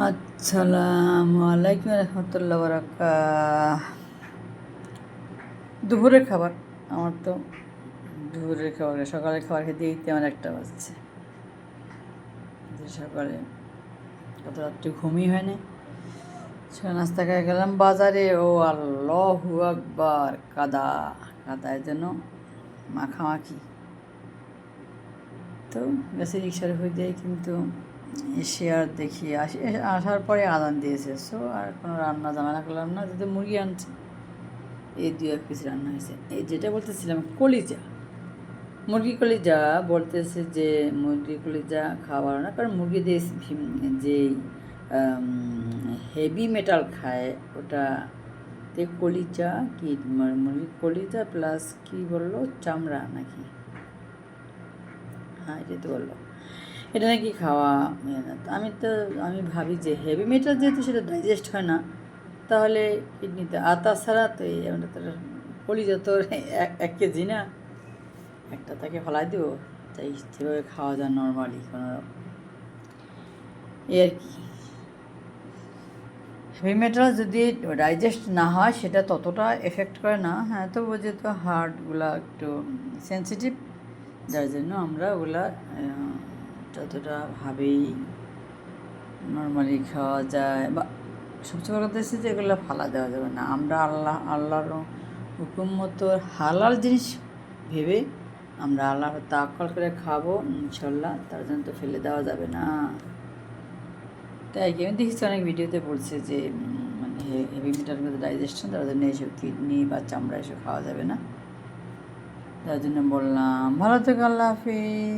আসসালামু আলাইকুম রহমতুল্লাহ বারাকাত। দুপুরের খাবার আমার তো দুপুরের খাবার সকালের খাবার খেতে দিতে আমার 1টা বাজছে। সকালে কত রাত্রে ঘুমই হয় না। নাস্তা খেয়ে গেলাম বাজারে। ও আল্লাহু আকবার, কাদা কাদায় যেন মাখামাখি। তো গেছে রিক্সার হয়ে যায়, কিন্তু এসে আর দেখি আসার পরে আদান দিয়েছে। সো আর কোনো রান্না ঝামেলা করলাম না, যদি মুরগি আনছে এই 2-1 পিস রান্না হয়েছে। এই যেটা বলতেছিলাম কলিজা, মুরগি কলিজা বলতেছে যে মুরগি কলিজা খাওয়া না, কারণ মুরগি দিয়ে যে হেভি মেটাল খায় ওটা তে কলিজা কি মুরগির কলিজা প্লাস কি বললো চামড়া নাকি, হ্যাঁ এটা তো বললো, এটা নাকি খাওয়া। আমি ভাবি যে হেভি মেটাল যেহেতু সেটা ডাইজেস্ট হয় না, তাহলে কিডনিতে। আর তাছাড়া তো এই কলিজা তো 1 কেজি না, একটা তাকে ফলাই দেবো, তাই সেভাবে খাওয়া যায় নর্মালি কোনো এই আর কি। হেভি মেটাল যদি ডাইজেস্ট না হয় সেটা ততটা এফেক্ট করে না। হ্যাঁ, তবু যেহেতু হার্টগুলা একটু সেন্সিটিভ, যার জন্য আমরা ওগুলা যতটা ভাবেই নর্মালি খাওয়া যায়। বা সবচেয়ে বড় কথা হচ্ছে যে এগুলো ফালা দেওয়া যাবে না। আমরা আল্লাহর হুকুম মতো হালাল জিনিস ভেবে আমরা আল্লাহর তাওয়াক্কুল করে খাবো ইনশাল্লাহ, তার জন্য তো ফেলে দেওয়া যাবে না। তাই কি আমি দেখেছি অনেক ভিডিওতে বলছে যে মানে হেভি মেটাল মধ্যে ডাইজেশন, তার জন্য এইসব কিডনি বা চামড়া এসব খাওয়া যাবে না। তার জন্য বললাম ভালো থেকো, আল্লাহ হাফিজ।